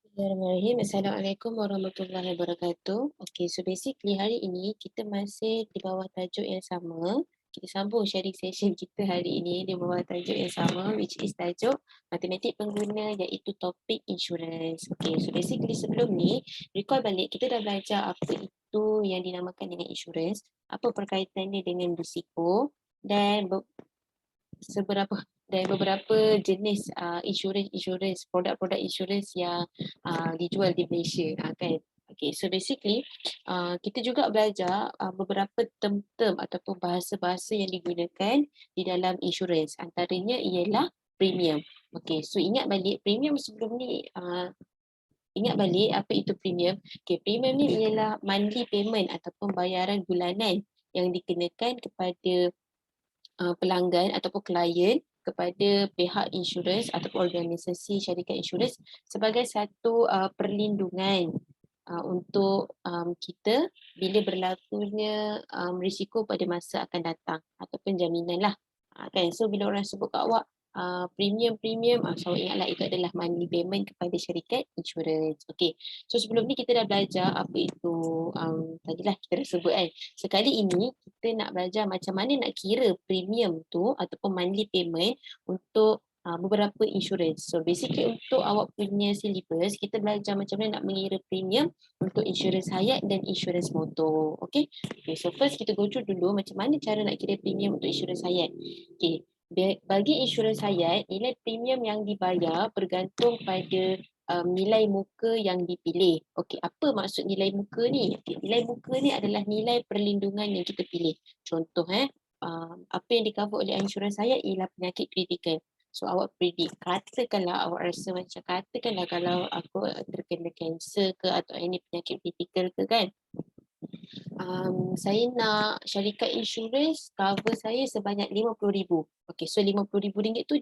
Bismillahirrahmanirrahim. Assalamualaikum warahmatullahi wabarakatuh. Okay, so basically hari ini kita masih di bawah tajuk yang sama. Kita sambung sharing session kita hari ini di bawah tajuk yang sama, which is tajuk matematik pengguna, iaitu topik insurance. Okay, so basically sebelum ni, recall balik, kita dah belajar apa itu yang dinamakan dengan insurance, apa perkaitannya dengan risiko dan seberapa dan beberapa jenis insurance, produk-produk insurance yang dijual di Malaysia, kan. Okay, so basically kita juga belajar beberapa term-term ataupun bahasa-bahasa yang digunakan di dalam insurance. Antaranya ialah premium. Okay, so ingat balik premium sebelum ni, ingat balik apa itu premium. Okay, premium ni ialah monthly payment ataupun bayaran bulanan yang dikenakan kepada pelanggan ataupun klien kepada pihak insurans ataupun organisasi syarikat insurans sebagai satu perlindungan untuk kita bila berlakunya risiko pada masa akan datang ataupun jaminan lah. Kan, so bila orang sebut kat awak premium, so ingatlah itu adalah monthly payment kepada syarikat insurans. Okay, so sebelum ni kita dah belajar apa itu, tadilah kita dah sebut kan. Sekali ini kita nak belajar macam mana nak kira premium tu ataupun monthly payment untuk beberapa insurance. So basically untuk awak punya syllabus, kita belajar macam mana nak mengira premium untuk insurans hayat dan insurans motor. Okay, so first kita go through dulu macam mana cara nak kira premium untuk insurans hayat. Okay, bagi insurans hayat, nilai premium yang dibayar bergantung pada nilai muka yang dipilih. Okey, apa maksud nilai muka ni? Okay, nilai muka ni adalah nilai perlindungan yang kita pilih. Contoh apa yang di-cover oleh insurans hayat ialah penyakit kritikal. So awak predict, katakanlah awak rasa macam katakanlah kalau aku terkena kanser ke atau ini penyakit kritikal ke kan. Saya nak syarikat insurans cover saya sebanyak RM50,000. Okey, so RM50,000 tu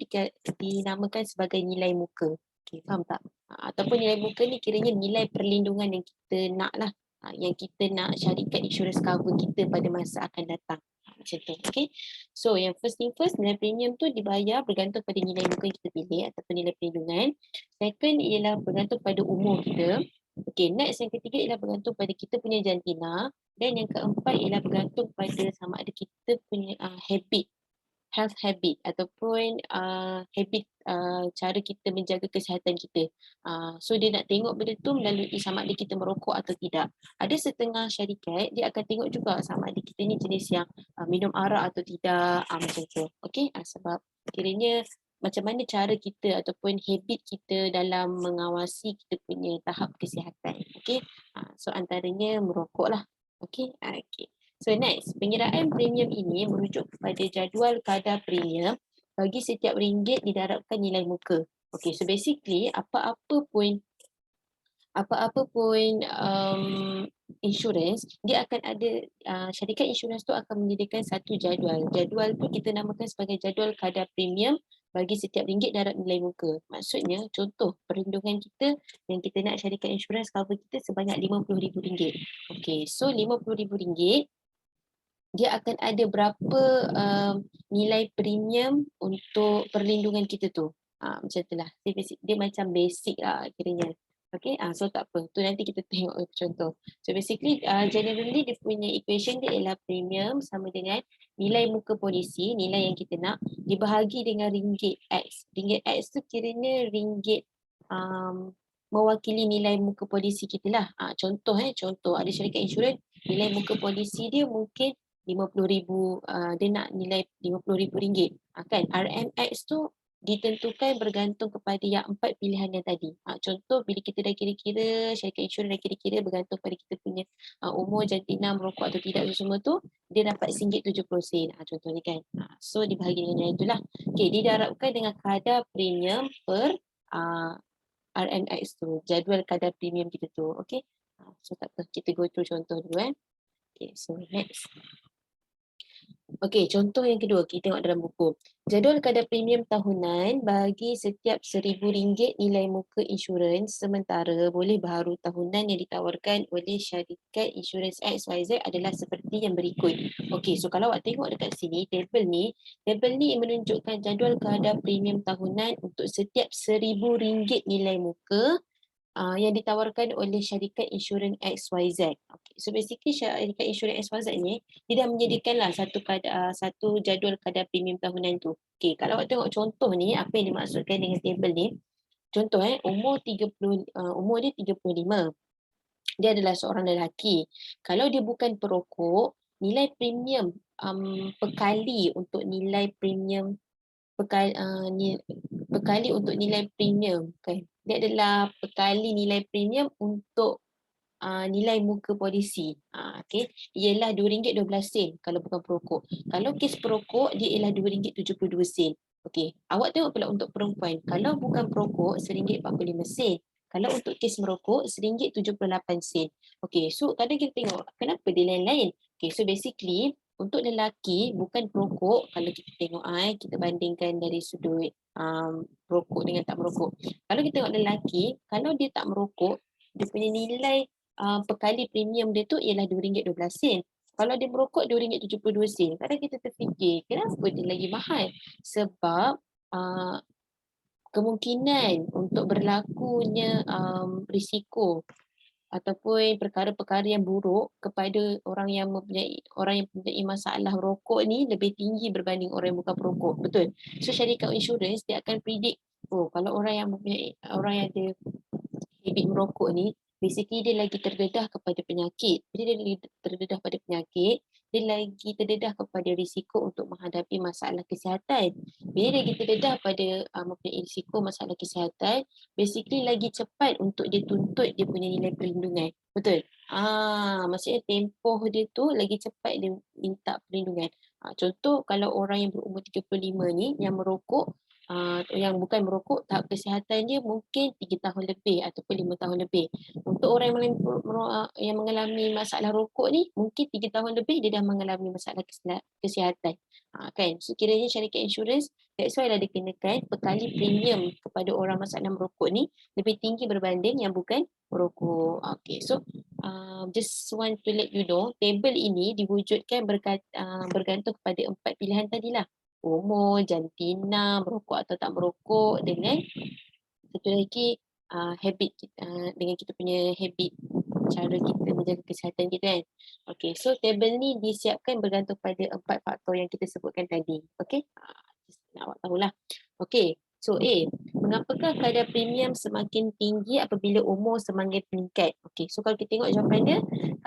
dinamakan sebagai nilai muka. Okey, faham tak? Ataupun nilai muka ni kiranya nilai perlindungan yang kita nak lah. Yang kita nak syarikat insurans cover kita pada masa akan datang. Macam tu, okay. So yang first thing first, nilai premium tu dibayar bergantung pada nilai muka yang kita pilih ataupun nilai perlindungan. Second ialah bergantung pada umur kita. Okay, next yang ketiga ialah bergantung pada kita punya jantina. Dan yang keempat ialah bergantung pada sama ada kita punya health habit ataupun habit cara kita menjaga kesihatan kita. So dia nak tengok benda tu melalui sama ada kita merokok atau tidak. Ada setengah syarikat dia akan tengok juga sama ada kita ni jenis yang minum arak atau tidak, macam tu. Okay, sebab kiranya macam mana cara kita ataupun habit kita dalam mengawasi kita punya tahap kesihatan. Okay, so antaranya merokok lah. Okay, okay. So next, pengiraan premium ini merujuk kepada jadual kadar premium bagi setiap ringgit didarabkan nilai muka. Okay, so basically apa-apa pun insurans, dia akan ada, syarikat insurans tu akan menyediakan satu jadual. Jadual tu kita namakan sebagai jadual kadar premium bagi setiap ringgit darab nilai muka. Maksudnya, contoh perlindungan kita yang kita nak syarikat insurans cover kita sebanyak RM50,000. Okay, so RM50,000 dia akan ada berapa nilai premium untuk perlindungan kita tu. Macam tu lah. Dia macam basic lah kiranya. Okay, so tak apa. Tu nanti kita tengok contoh. So basically, generally dia punya equation dia ialah premium sama dengan nilai muka polisi, nilai yang kita nak, dibahagi dengan ringgit X. Ringgit X tu kiranya ringgit mewakili nilai muka polisi kita lah. Contoh ada syarikat insurans, nilai muka polisi dia mungkin RM50,000, dia nak nilai RM50,000, kan. RMX tu ditentukan bergantung kepada yang 4 pilihan yang tadi. Contoh bila kita dah kira-kira, syarikat insurans dah kira-kira bergantung pada kita punya umur, jantina, merokok atau tidak, semua tu dia dapat RM1.70, contohnya kan. So dibahagi dengan yang itulah. Okay, didarabkan dengan kadar premium per RMX tu, jadual kadar premium kita tu. Okay, so tak apa, kita go through contoh dulu. Okay, so next. Okey, contoh yang kedua, kita tengok dalam buku. Jadual kadar premium tahunan bagi setiap RM1,000 nilai muka insurans sementara boleh baharu tahunan yang ditawarkan oleh syarikat insurans XYZ adalah seperti yang berikut. Okey, so kalau awak tengok dekat sini, tabel ni menunjukkan jadual kadar premium tahunan untuk setiap RM1,000 nilai muka yang ditawarkan oleh syarikat insurans XYZ. Okay. So basically syarikat insurans XYZ ni dia dah menyediakanlah satu jadual kadar premium tahunan tu. Okay, kalau awak tengok contoh ni, apa yang dimaksudkan dengan table ni, contoh umur dia 35. Dia adalah seorang lelaki. Kalau dia bukan perokok, nilai premium perkali untuk nilai premium perkali untuk nilai premium kan. Dia adalah perkali nilai premium untuk nilai muka polisi. Okay. Ialah RM2.12 kalau bukan perokok. Kalau kes perokok, dia ialah RM2.72. Okey, awak tengok pula untuk perempuan. Kalau bukan perokok, RM1.45. Kalau untuk kes merokok, RM1.78. Okey, so kadang kita tengok kenapa dia lain-lain. Okey, so basically untuk lelaki bukan perokok, kalau kita tengok kita bandingkan dari sudut perokok dengan tak merokok. Kalau kita tengok lelaki, kalau dia tak merokok, dia punya nilai perkali premium dia tu ialah RM2.12. Kalau dia merokok RM2.72. Kadang kita terfikir, kenapa dia lagi mahal? Sebab kemungkinan untuk berlakunya risiko ataupun perkara-perkara yang buruk kepada orang yang mempunyai masalah rokok ni lebih tinggi berbanding orang yang bukan perokok. Betul. So syarikat insurans dia akan predict, kalau orang yang ada habit merokok ni, basically dia lagi terdedah kepada penyakit. Bila dia lagi terdedah pada penyakit, dia lagi terdedah kepada risiko untuk menghadapi masalah kesihatan. Bila dia lagi terdedah pada mempunyai risiko masalah kesihatan, basically lagi cepat untuk dia tuntut dia punya nilai perlindungan. Betul? Maksudnya tempoh dia tu lagi cepat dia minta perlindungan. Contoh kalau orang yang berumur 35 ni yang merokok, yang bukan merokok, tahap kesihatan dia mungkin 3 tahun lebih ataupun 5 tahun lebih. Untuk orang yang mengalami masalah rokok ni, mungkin 3 tahun lebih dia dah mengalami masalah kesihatan. Kan? So kiranya syarikat insurans, that's why lah dikenakan perkali premium kepada orang masalah merokok ni lebih tinggi berbanding yang bukan merokok. Okay, so just want to let you know, table ini diwujudkan bergantung kepada 4 pilihan tadilah. Umur, jantina, merokok atau tak merokok, dengan satu lagi habit dengan kita punya habit, cara kita menjaga kesihatan kita kan. Okay, so table ni disiapkan bergantung pada 4 faktor yang kita sebutkan tadi. Okay, nak awak tahulah. Okay, so A, mengapakah kadar premium semakin tinggi apabila umur semakin meningkat? Okay, so kalau kita tengok jawapan dia,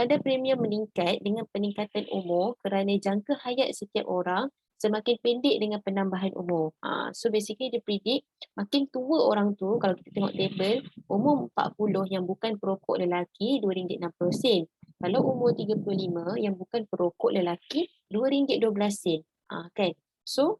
kadar premium meningkat dengan peningkatan umur kerana jangka hayat setiap orang semakin pendek dengan penambahan umur. So basically dia predict makin tua orang tu, kalau kita tengok table, umur 40 yang bukan perokok lelaki RM2.60. Kalau umur 35 yang bukan perokok lelaki RM2.12. Kan? So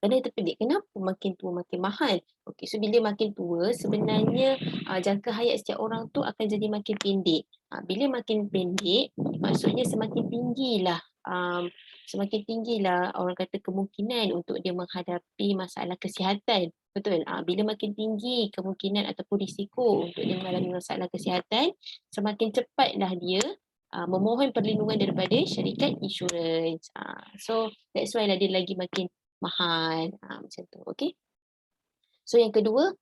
kadang kita pelik, kenapa makin tua makin mahal? Okey, so bila makin tua, sebenarnya jangka hayat setiap orang tu akan jadi makin pendek. Bila makin pendek, maksudnya semakin tinggilah orang kata kemungkinan untuk dia menghadapi masalah kesihatan. Betul. Bila makin tinggi kemungkinan ataupun risiko untuk dia mengalami masalah kesihatan, semakin cepatlah dia memohon perlindungan daripada syarikat insurans. So that's why lah dia lagi makin mahal. Macam tu. Okay. So yang kedua,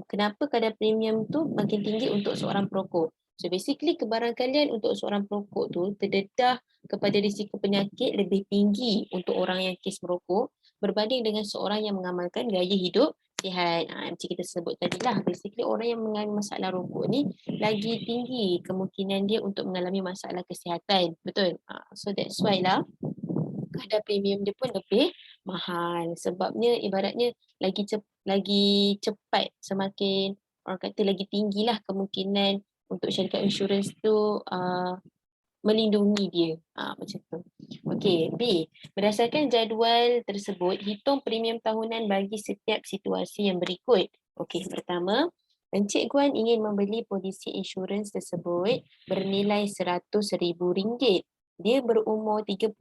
kenapa kadar premium tu makin tinggi untuk seorang perokok? So basically kebarangkalian untuk seorang perokok tu terdedah kepada risiko penyakit lebih tinggi untuk orang yang kes merokok berbanding dengan seorang yang mengamalkan gaya hidup sihat. Macam kita sebut tadi lah, basically orang yang mengalami masalah rokok ni lagi tinggi kemungkinan dia untuk mengalami masalah kesihatan. Betul? So that's why lah kadar premium dia pun lebih mahal. Sebabnya ibaratnya lagi cepat, semakin orang kata lagi tinggilah kemungkinan untuk syarikat insurans tu melindungi dia. Macam tu. Okey, B. Berdasarkan jadual tersebut, hitung premium tahunan bagi setiap situasi yang berikut. Okey, pertama, Encik Guan ingin membeli polisi insurans tersebut bernilai RM100,000. Dia berumur 39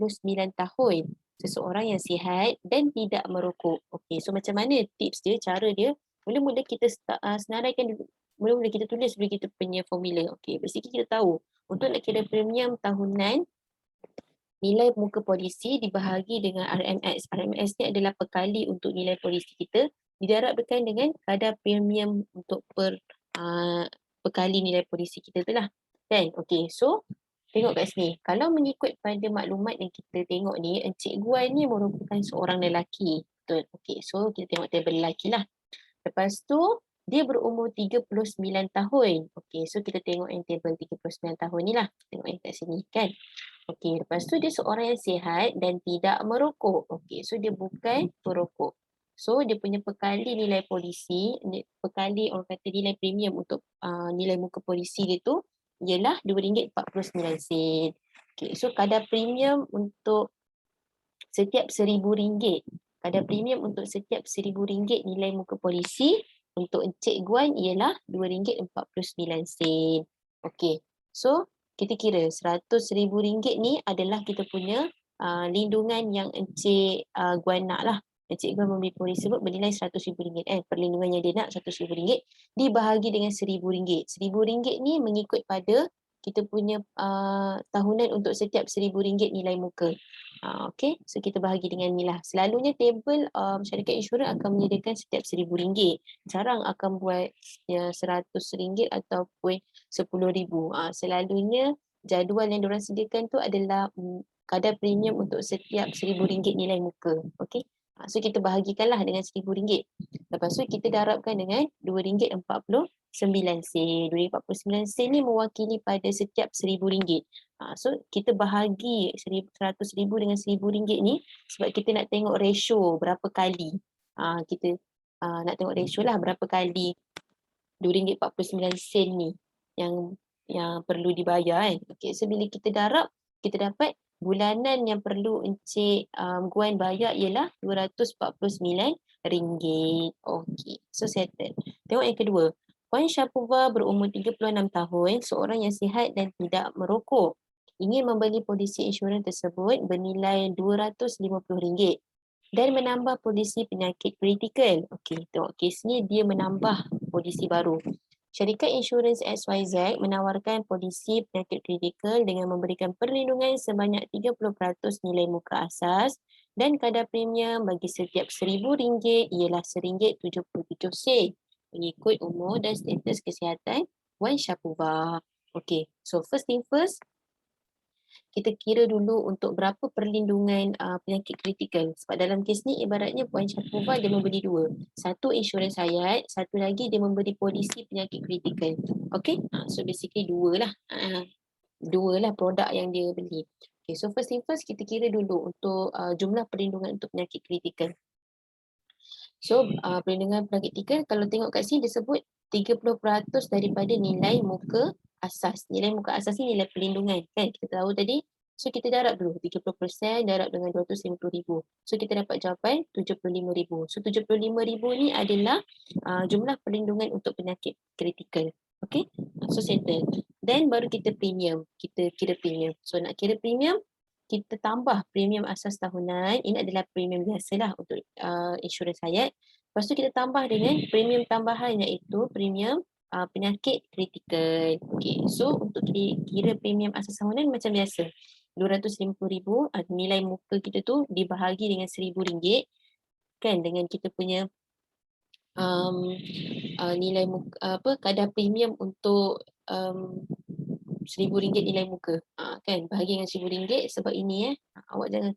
tahun. Seseorang yang sihat dan tidak merokok. Okey, so macam mana tips dia, cara dia? Mula-mula kita senaraikan dulu. Mula-mula kita tulis dulu kita punya formula. Okey, basically kita tahu untuk nak kira premium tahunan, nilai muka polisi dibahagi dengan RMS. RMS ni adalah perkali untuk nilai polisi kita, didarabkan dengan kadar premium untuk per perkali nilai polisi kita tu lah. Kan? Okay, so tengok kat sini. Kalau mengikut pada maklumat yang kita tengok ni, Encik Guan ni merupakan seorang lelaki. Betul. Okay, so kita tengok tabel lelaki lah. Lepas tu, dia berumur 39 tahun. Okay, so kita tengok yang table 39 tahun ni lah. Tengok yang kat sini kan. Okay, lepas tu dia seorang yang sihat dan tidak merokok. Okay, so dia bukan perokok. So dia punya perkali nilai polisi, perkali orang kata nilai premium untuk nilai muka polisi dia tu ialah RM2.49. Okay, so kadar premium untuk setiap RM1,000. Kadar premium untuk setiap RM1,000 nilai muka polisi untuk Encik Guan ialah RM2.49. Okey. So, kita kira RM100,000 ni adalah kita punya lindungan yang Encik Guan nak lah. Encik Guan membeli polis tersebut bernilai RM100,000. Perlindungan yang dia nak RM100,000 dibahagi dengan RM1,000. RM1,000 ni mengikut pada kita punya tahunan untuk setiap RM1,000 nilai muka. Okay, so kita bahagi dengan ni lah. Selalunya table syarikat insurans akan menyediakan setiap RM1,000. Jarang akan buat RM100 ataupun RM10,000. Selalunya jadual yang diorang sediakan tu adalah kadar premium untuk setiap RM1,000 nilai muka. Okay, so kita bahagikanlah dengan RM1,000. Lepas tu kita darabkan dengan RM2.49. RM2.49 ni mewakili pada setiap RM1,000. So kita bahagi RM100,000 dengan RM1,000 ni sebab kita nak tengok ratio berapa kali. Kita nak tengok ratio lah berapa kali RM2.49 ni yang perlu dibayar kan. Okay, so bila kita darab, kita dapat bulanan yang perlu Encik Guan bayar ialah RM249. Okay, so settle. Tengok yang kedua. Puan Syapova berumur 36 tahun, seorang yang sihat dan tidak merokok. Ingin membeli polisi insurans tersebut bernilai RM250 dan menambah polisi penyakit kritikal. Okey, tengok kes ni dia menambah polisi baru. Syarikat insurans XYZ menawarkan polisi penyakit kritikal dengan memberikan perlindungan sebanyak 30% nilai muka asas dan kadar premium bagi setiap RM1,000 ialah RM1.77 mengikut umur dan status kesihatan Wan Syapova. Okey, so first thing first, kita kira dulu untuk berapa perlindungan penyakit kritikal. Sebab dalam kes ni ibaratnya Puan Syapova dia membeli dua. Satu insurans hayat, satu lagi dia membeli polisi penyakit kritikal. Okay, so basically dua lah produk yang dia beli. Okay, so first thing first kita kira dulu untuk jumlah perlindungan untuk penyakit kritikal. So perlindungan penyakit kritikal kalau tengok kat sini dia sebut 30% daripada nilai muka asas. Nilai muka asas ni nilai perlindungan kan kita tahu tadi. So kita darab dulu 30% darab dengan RM250,000. So kita dapat jawapan RM75,000. So RM75,000 ni adalah jumlah perlindungan untuk penyakit kritikal. Okay, so settle. Then baru kita premium. Kita kira premium. So nak kira premium, kita tambah premium asas tahunan. Ini adalah premium biasalah untuk insurans hayat. Lepas tu kita tambah dengan premium tambahan iaitu premium penyakit kritikal. Okay, so untuk kira premium asas tahunan macam biasa. RM250,000 nilai muka kita tu dibahagi dengan RM1,000 kan dengan kita punya nilai muka kadar premium untuk RM1,000 nilai muka kan bahagi dengan RM1,000 sebab ini awak jangan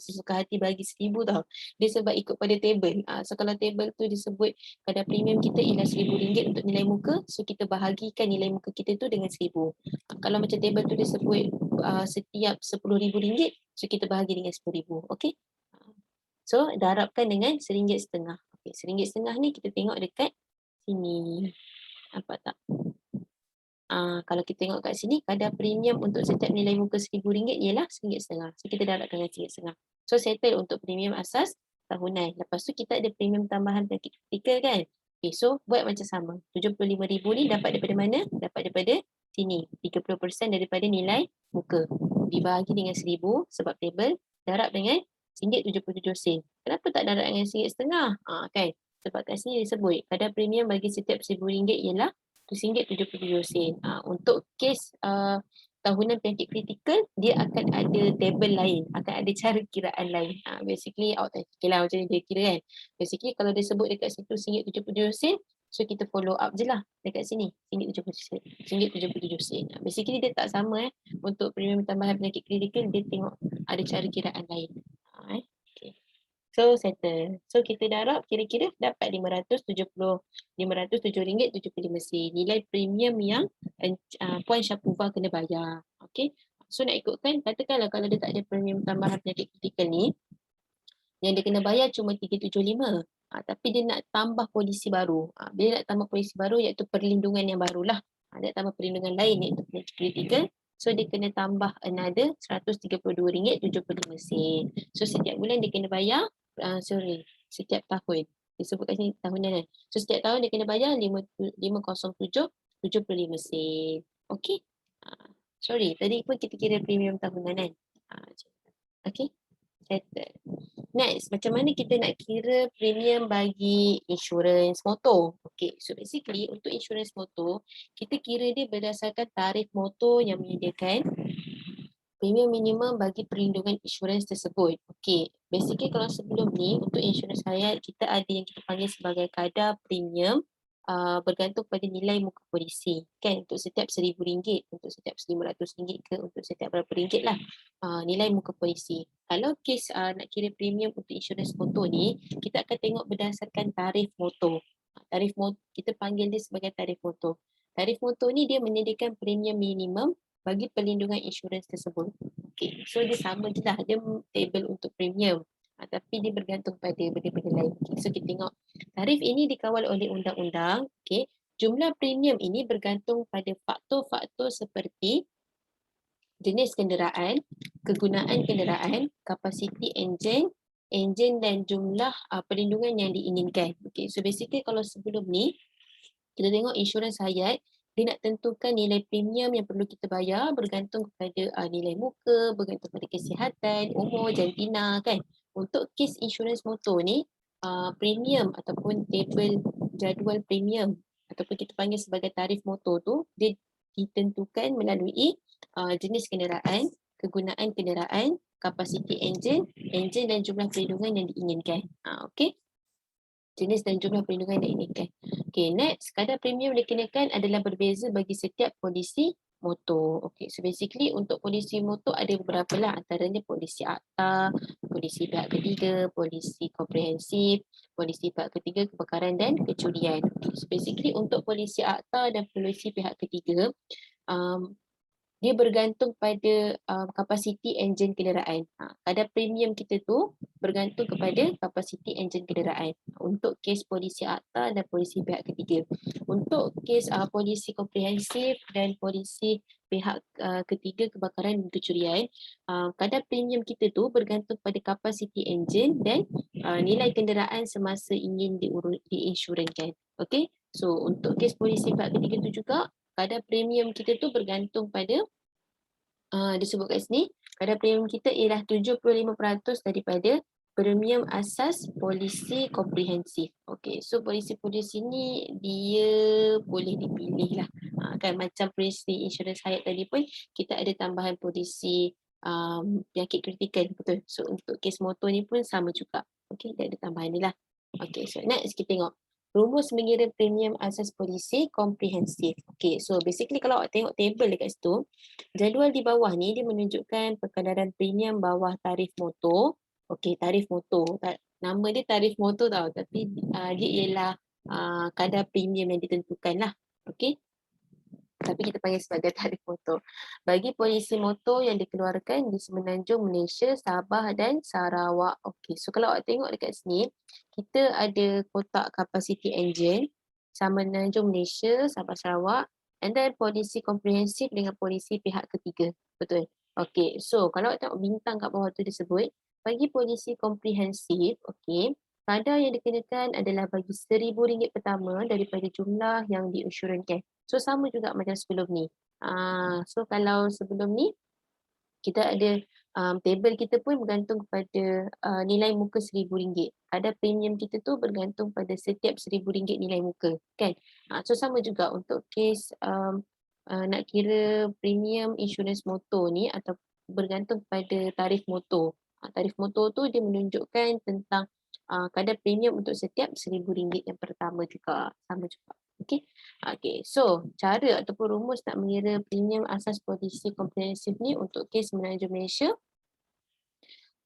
sesuka hati bagi RM1,000 tau, dia sebab ikut pada table. So kalau table tu disebut kadar premium kita ialah RM1,000 untuk nilai muka, so kita bahagikan nilai muka kita tu dengan RM1,000. Kalau macam table tu disebut setiap RM10,000, so kita bahagi dengan RM10,000. Okay, so darabkan dengan RM1.50. Okay, RM1.50 ni kita tengok dekat sini, nampak tak? Kalau kita tengok kat sini, kadar premium untuk setiap nilai muka RM1,000 ialah RM1.50. So kita darabkan dengan RM1.50. So settle untuk premium asas tahunan. Lepas tu kita ada premium tambahan penyakit kritikal kan. Okay, so buat macam sama. RM75,000 ni dapat daripada mana? Dapat daripada sini. 30% daripada nilai muka. Dibahagi dengan RM1,000 sebab table. Darab dengan RM1.77. Kenapa tak darab dengan RM1.50? Kan? Sebab kat sini disebut kadar premium bagi setiap RM1,000 ialah RM1.77. Untuk kes tahunan penyakit kritikal, dia akan ada table lain, akan ada cara kiraan lain. Basically, okay lah macam ni dia kira kan. Basically kalau dia sebut dekat situ RM1.77, So kita follow up je lah dekat sini. RM1.77. Basically dia tak sama untuk premium tambahan penyakit kritikal, dia tengok ada cara kiraan lain. Okay. So settle. So kita darab kira-kira dapat RM507.75. Nilai premium yang Puan Syapuva kena bayar. Okay. So nak ikutkan, katakanlah kalau dia tak ada premium tambahan penyakit kritikal ni, yang dia kena bayar cuma 375. Tapi dia nak tambah polisi baru. Dia nak tambah polisi baru iaitu perlindungan yang barulah. Dia nak tambah perlindungan lain iaitu penyakit kritikal. So dia kena tambah another RM132.75. So setiap bulan dia kena bayar, setiap tahun. Disebut kat sini tahunan kan. So setiap tahun dia kena bayar RM507.75. Okay. Sorry, tadi pun kita kira premium tahunan kan. Okay. Settle. Next, macam mana kita nak kira premium bagi insurans motor? Okay, so basically untuk insurans motor, kita kira dia berdasarkan tarif motor yang menyediakan premium minimum bagi perlindungan insurans tersebut. Okay, basically kalau sebelum ni untuk insurans hayat, kita ada yang kita panggil sebagai kadar premium bergantung pada nilai muka polisi. Kan, untuk setiap RM1,000, untuk setiap RM1,500 ke, untuk setiap berapa ringgit lah nilai muka polisi. Kalau kes nak kira premium untuk insurans motor ni, kita akan tengok berdasarkan tarif motor. Tarif motor, kita panggil dia sebagai tarif motor. Tarif motor ni dia menyediakan premium minimum bagi perlindungan insurans tersebut. Okay, so dia sama je lah, dia table untuk premium. Tapi dia bergantung pada benda-benda lain. Okay, so kita tengok tarif ini dikawal oleh undang-undang. Okay, jumlah premium ini bergantung pada faktor-faktor seperti jenis kenderaan, kegunaan kenderaan, kapasiti enjin dan jumlah perlindungan yang diinginkan. Okay, so basically kalau sebelum ni kita tengok insurans hayat, dia nak tentukan nilai premium yang perlu kita bayar bergantung kepada nilai muka, bergantung pada kesihatan, umur, jantina kan. Untuk kes insurans motor ni, premium ataupun table jadual premium ataupun kita panggil sebagai tarif motor tu, dia ditentukan melalui jenis kenderaan, kegunaan kenderaan, kapasiti enjin dan jumlah perlindungan yang diinginkan. Okay. Jenis dan jumlah perlindungan yang diinginkan. Okay, next, kadar premium dikenakan adalah berbeza bagi setiap polisi motor. Okay, so basically untuk polisi motor ada beberapa lah, antaranya polisi akta, polisi pihak ketiga, polisi komprehensif, polisi pihak ketiga, kebakaran dan kecurian. Okay, so basically untuk polisi akta dan polisi pihak ketiga, dia bergantung pada kapasiti enjin kenderaan. Kadar premium kita tu bergantung kepada kapasiti enjin kenderaan untuk kes polisi akta dan polisi pihak ketiga. Untuk kes polisi komprehensif dan polisi pihak ketiga, kebakaran dan kecurian, kadar premium kita tu bergantung pada kapasiti enjin dan nilai kenderaan semasa ingin diinsurankan. Okay, so untuk kes polisi pihak ketiga tu juga kadar premium kita tu bergantung pada disebut kat sini, kadar premium kita ialah 75% daripada premium asas polisi komprehensif. Okey, so polisi ni dia boleh dipilih lah. Kan macam polisi insurans hayat tadi pun kita ada tambahan polisi penyakit kritikal, betul. So untuk kes motor ni pun sama juga. Okey, dia ada tambahan ni lah. Okey, so next kita tengok rumus mengira premium asas polisi komprehensif. Okay, so basically kalau awak tengok table dekat situ, jadual di bawah ni dia menunjukkan perkadaran premium bawah tarif motor. Okay, tarif motor. Nama dia tarif motor tau, tapi dia ialah kadar premium yang ditentukan lah. Okay, tapi kita panggil sebagai tarif motor. Bagi polisi motor yang dikeluarkan di Semenanjung Malaysia, Sabah dan Sarawak. Okey, so kalau awak tengok dekat sini, kita ada kotak kapasiti enjin, Semenanjung Malaysia, Sabah Sarawak, and then polisi komprehensif dengan polisi pihak ketiga. Betul? Okey, so kalau awak tengok bintang kat bawah tu disebut, bagi polisi komprehensif, okey, kadar yang dikenakan adalah bagi RM1,000 pertama daripada jumlah yang diinsurankan. So sama juga macam sebelum ni. So kalau sebelum ni kita ada table kita pun bergantung kepada nilai muka RM1,000. Kadar premium kita tu bergantung pada setiap RM1,000 nilai muka, kan? So sama juga untuk kes nak kira premium insurans motor ni atau bergantung pada tarif motor. Tarif motor tu dia menunjukkan tentang kadar premium untuk setiap RM1,000 yang pertama juga. Sama juga. Okey. Okey. So, cara ataupun rumus nak mengira premium asas polisi komprehensif ni untuk kes Semenanjung Malaysia.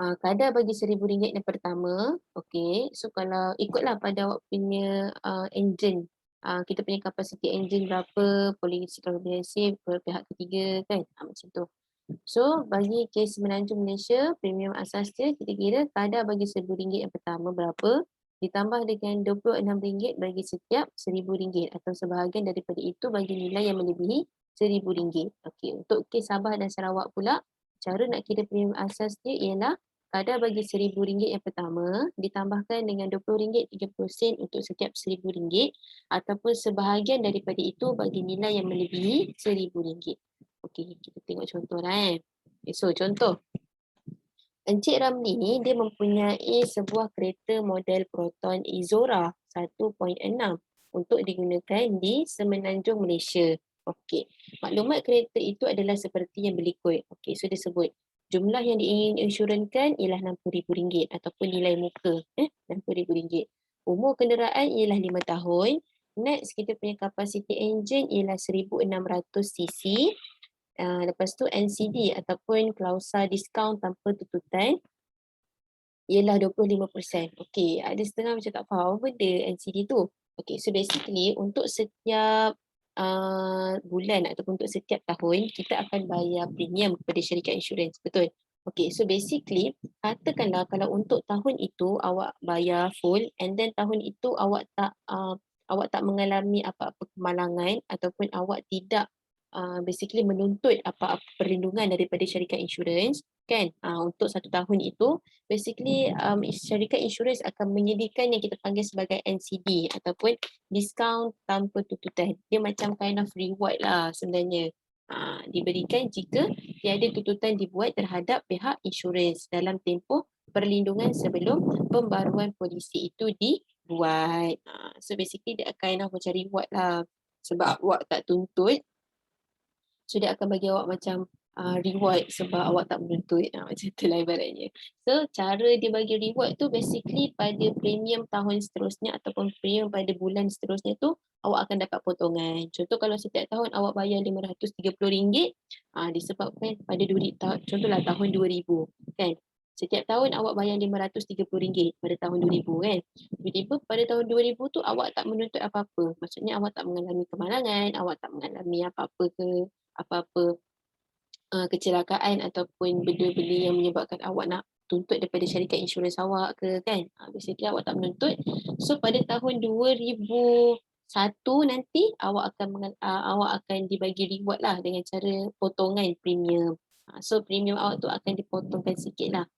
Kadar bagi RM1,000 yang pertama, okey. So kalau ikutlah pada awak punya enjin, kita punya kapasiti enjin berapa, polisi komprehensif, pihak ketiga kan, macam tu. So bagi kes Semenanjung Malaysia, premium asas dia kita kira kadar bagi RM1,000 yang pertama berapa, ditambah dengan RM26 bagi setiap RM1,000 atau sebahagian daripada itu bagi nilai yang melebihi RM1,000. Okey, untuk kes Sabah dan Sarawak pula, cara nak kira premium asas dia ialah kadar bagi RM1,000 yang pertama ditambahkan dengan RM20.30 untuk setiap RM1,000 ataupun sebahagian daripada itu bagi nilai yang melebihi RM1,000. Okey, kita tengok contoh lah. Okay, so contoh. Encik Ramli ni dia mempunyai sebuah kereta model Proton Izora 1.6 untuk digunakan di Semenanjung Malaysia. Okey, maklumat kereta itu adalah seperti yang berikut. Okey, so dia sebut jumlah yang diingin insurankan ialah RM60,000 ataupun nilai muka RM60,000. Umur kenderaan ialah 5 tahun. Next, kita punya kapasiti enjin ialah 1,600 cc. Lepas tu NCD ataupun klausa diskaun tanpa tututan ialah 25%. Okey, ada setengah macam tak faham apa benda NCD tu. Okey, so basically untuk setiap bulan ataupun untuk setiap tahun kita akan bayar premium kepada syarikat insurans, betul? Okey, so basically katakanlah kalau untuk tahun itu awak bayar full and then tahun itu awak tak mengalami apa-apa kemalangan ataupun awak tidak basically menuntut apa-apa perlindungan daripada syarikat insurans kan, untuk satu tahun itu basically syarikat insurans akan menyediakan yang kita panggil sebagai NCD ataupun diskaun tanpa tututan. Dia macam kind of reward lah sebenarnya. Diberikan jika tiada tututan dibuat terhadap pihak insurans dalam tempoh perlindungan sebelum pembaruan polisi itu dibuat. So basically dia kind of macam reward lah sebab awak tak tuntut. So dia akan bagi awak macam reward sebab awak tak menuntut, macam tu lah ibaratnya. So cara dia bagi reward tu basically pada premium tahun seterusnya ataupun premium pada bulan seterusnya tu awak akan dapat potongan. Contoh kalau setiap tahun awak bayar RM530, disebabkan pada contohlah tahun 2000 kan. Setiap tahun awak bayar RM530 pada tahun 2000 kan. Tiba-tiba pada tahun 2000 tu awak tak menuntut apa-apa. Maksudnya awak tak mengalami kemalangan, awak tak mengalami apa-apa ke apa-apa kecelakaan ataupun benda-benda yang menyebabkan awak nak tuntut daripada syarikat insurans awak ke kan. Basically awak tak menuntut. So pada tahun 2001 nanti awak akan dibagi reward lah dengan cara potongan premium. So premium awak tu akan dipotongkan sikit lah.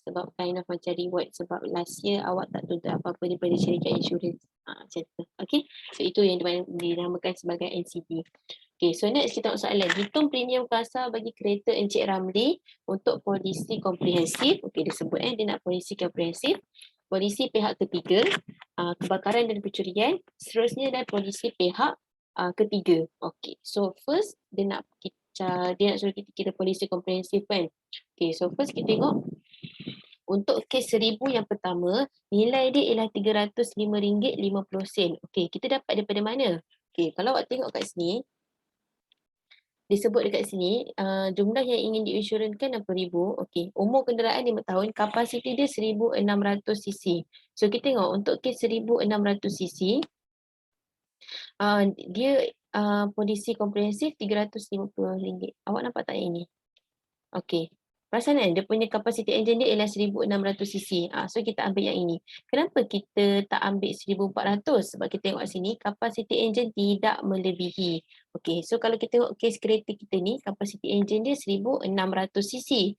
Sebab kind of macam reward sebab last year awak tak tuntut apa-apa daripada syarikat insurans. Macam tu. Okay. So itu yang dinamakan sebagai NCD. Okay, so next kita tengok soalan. Hitung premium kasar bagi kereta Encik Ramli untuk polisi komprehensif. Okay, dia sebut dia nak polisi komprehensif. Polisi pihak ketiga, kebakaran dan pencurian. Seterusnya dan polisi pihak ketiga. Okay, so first dia nak suruh kita kira polisi komprehensif kan. Okay, so first kita tengok untuk kes 1,000 yang pertama, nilai dia ialah RM305.50. Okay, kita dapat daripada mana? Okay, kalau awak tengok kat sini, disebut dekat sini, jumlah yang ingin diinsurankan 60,000. Okey, umur kenderaan 5 tahun, kapasiti dia 1,600 cc. So kita tengok untuk kes 1,600 cc, dia polisi komprehensif RM350. Awak nampak tak yang ini? Okey. Perasan kan dia punya kapasiti enjin dia ialah 1,600 cc. So kita ambil yang ini. Kenapa kita tak ambil 1,400? Sebab kita tengok sini kapasiti enjin tidak melebihi. Okey, so kalau kita tengok kes kereta kita ni, kapasiti enjin dia 1,600 cc.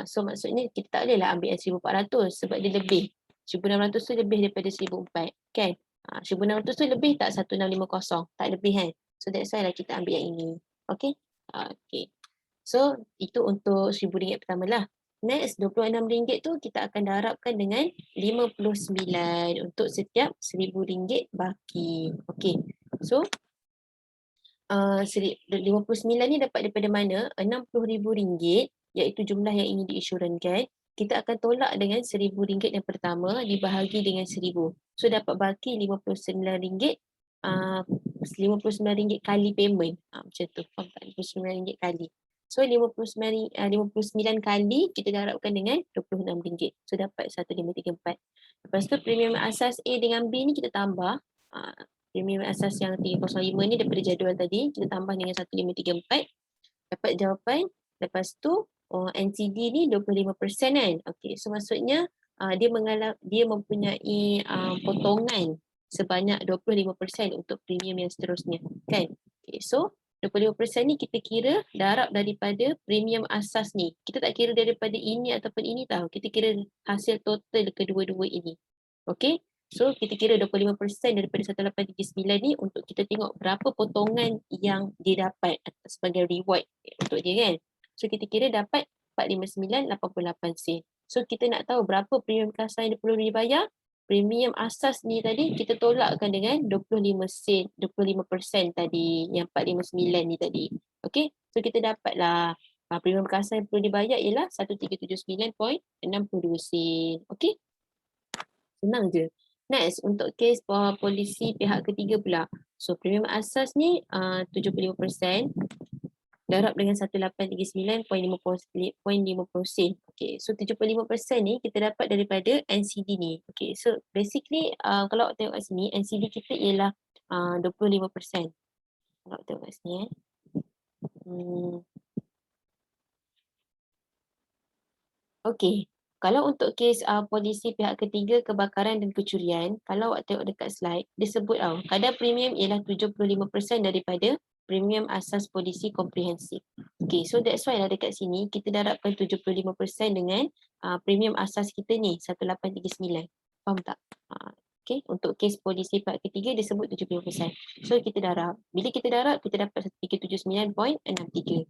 So maksudnya kita tak bolehlah ambil yang 1,400 sebab dia lebih. 1,600 tu lebih daripada 1,400 kan? 1,600 tu lebih tak 1,650? Tak lebih kan? So that's why lah kita ambil yang ini. Okey? Okey. So, itu untuk RM1,000 pertama lah. Next, RM26 tu kita akan darabkan dengan 59 untuk setiap RM1,000 baki. Okay. So, 59 ni dapat daripada mana? RM60,000 iaitu jumlah yang ingin diinsurankan. kita akan tolak dengan RM1,000 yang pertama dibahagi dengan 1,000. So dapat baki RM59, RM59 kali payment. Macam tu, faham tak? RM59 kali. So 59 kali kita darabkan dengan RM26. So dapat 1,534. Lepas tu premium asas A dengan B ni kita tambah. Premium asas yang 305 ni daripada jadual tadi, kita tambah dengan 1,534. Dapat jawapan. Lepas tu NCD ni 25% kan. Okey, so maksudnya dia mempunyai potongan sebanyak 25% untuk premium yang seterusnya kan. Okay, so 25% ni kita kira darab daripada premium asas ni. Kita tak kira daripada ini ataupun ini tahu. Kita kira hasil total kedua-dua ini. Okay, so kita kira 25% daripada 1839 ni untuk kita tengok berapa potongan yang dia dapat sebagai reward untuk dia kan. So kita kira dapat 459.88 sen. So kita nak tahu berapa premium kasar yang perlu dibayar. Premium asas ni tadi kita tolakkan dengan 25 sen, 25% tadi yang 459 ni tadi. Okey, so kita dapatlah premium kasar yang perlu dibayar ialah 1379.62 sen. Okey, senang je. Next, untuk kes polisi pihak ketiga pula. So premium asas ni 75%. Darab dengan 1839.50 sen. Okay, so 75% ni kita dapat daripada NCD ni. Okay, so basically kalau tengok kat sini, NCD kita ialah 25%. Kalau tengok kat sini Okay, kalau untuk kes polisi pihak ketiga kebakaran dan kecurian, kalau awak tengok dekat slide, dia sebut kadar premium ialah 75% daripada premium asas polisi komprehensif. Okay, so that's why lah dekat sini kita darabkan 75% dengan premium asas kita ni, 1839. Faham tak? Okay, untuk kes polisi pihak ketiga dia sebut 75%. So kita darab. Bila kita darab, kita dapat 1379.63.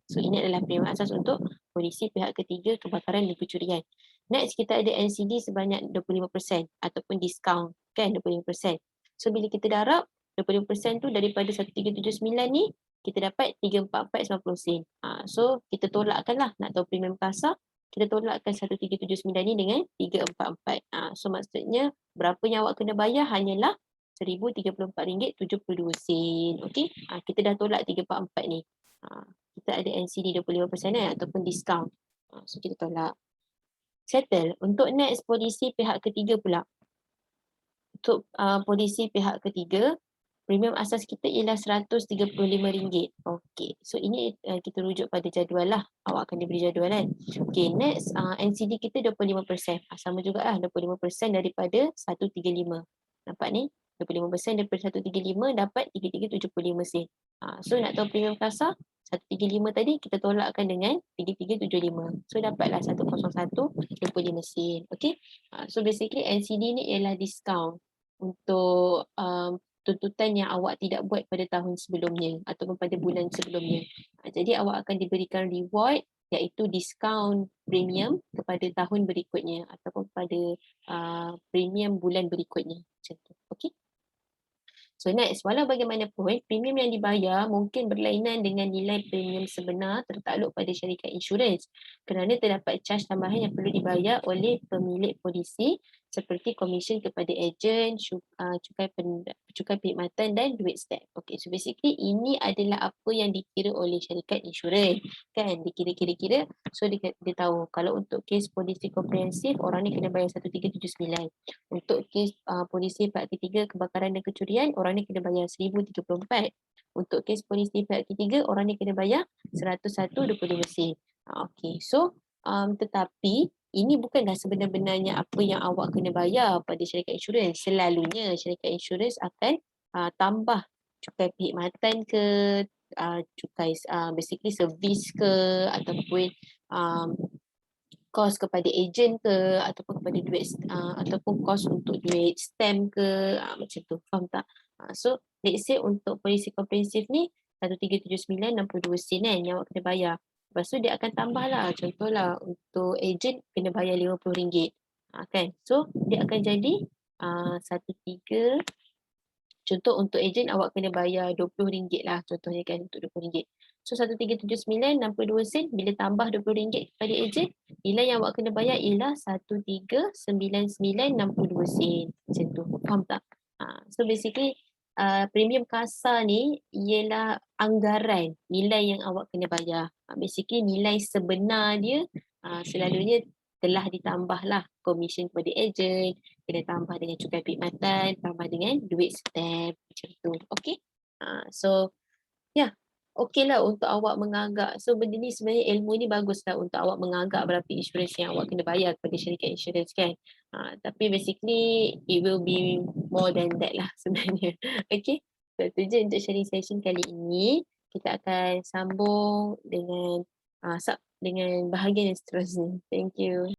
So ini adalah premium asas untuk polisi pihak ketiga kebakaran dan kecurian. Next kita ada NCD sebanyak 25% ataupun discount kan 25%. So bila kita darab 25% tu daripada 1379 ni kita dapat 344.90 sen. So kita tolakkanlah nak tahu premium kasar, kita tolakkan 1379 ni dengan 344. So maksudnya berapa yang awak kena bayar hanyalah RM1,034.72. Okey. Kita dah tolak 344 ni. Kita ada NCD 25% ataupun discount. So kita tolak. Settle. Untuk next polisi pihak ketiga pula. Untuk polisi pihak ketiga, premium asas kita ialah RM135. Okey. So ini kita rujuk pada jadual lah. Awak akan diberi jadual kan. Okey, next NCD kita 25%. Sama juga lah 25% daripada 135. Nampak ni? 25% daripada 135 dapat 3375 sen. So nak tahu premium kasar 135 tadi kita tolakkan dengan 3375. So dapatlah 101.25 sen. Okey. So basically NCD ni ialah diskaun untuk tuntutan yang awak tidak buat pada tahun sebelumnya ataupun pada bulan sebelumnya. Jadi awak akan diberikan reward iaitu diskaun premium kepada tahun berikutnya ataupun pada premium bulan berikutnya. Macam tu. Okey. So next, walau bagaimanapun, premium yang dibayar mungkin berlainan dengan nilai premium sebenar tertakluk pada syarikat insurans kerana terdapat caj tambahan yang perlu dibayar oleh pemilik polisi seperti komisen kepada ejen, cukai perkhidmatan dan duit stamp. Okay, so basically ini adalah apa yang dikira oleh syarikat insurans. Kan, dikira-kira. So dia tahu kalau untuk kes polisi komprehensif, orang ni kena bayar 1379. Untuk kes polisi pihak ketiga kebakaran dan kecurian, orang ni kena bayar 1034. Untuk kes polisi pihak ketiga, orang ni kena bayar 101.25 sen. Okay, so tetapi ini bukanlah sebenar-benarnya apa yang awak kena bayar pada syarikat insurans. Selalunya syarikat insurans akan tambah cukai perkhidmatan ke, cukai basically servis ke, ataupun kos kepada ejen ke, ataupun kepada duit ataupun kos untuk duit stamp ke, macam tu. Faham tak? So let's say untuk polisi komprehensif ni 1379.62 sen kan yang awak kena bayar. Lepas tu dia akan tambah lah, contohlah untuk ejen kena bayar RM50. Kan? So dia akan jadi 13 Contoh untuk ejen awak kena bayar RM20 lah contohnya kan, untuk RM20. So 1379 62 sen bila tambah RM20 kepada ejen, nilai yang awak kena bayar ialah 1399.62 sen. Macam tu. Faham tak? So basically premium kasar ni ialah anggaran nilai yang awak kena bayar. Basically nilai sebenar dia selalunya telah ditambahlah komisen kepada ejen, kena tambah dengan cukai perkhidmatan, tambah dengan duit stamp macam tu. Okay? So ya, okey lah untuk awak mengagak. So benda ni sebenarnya ilmu ni bagus lah untuk awak mengagak berapa insurans yang awak kena bayar kepada syarikat insurans kan. Tapi basically it will be more than that lah sebenarnya. Okay? So itu je untuk sharing session kali ini. Kita akan sambung dengan dengan bahagian yang seterusnya. Thank you.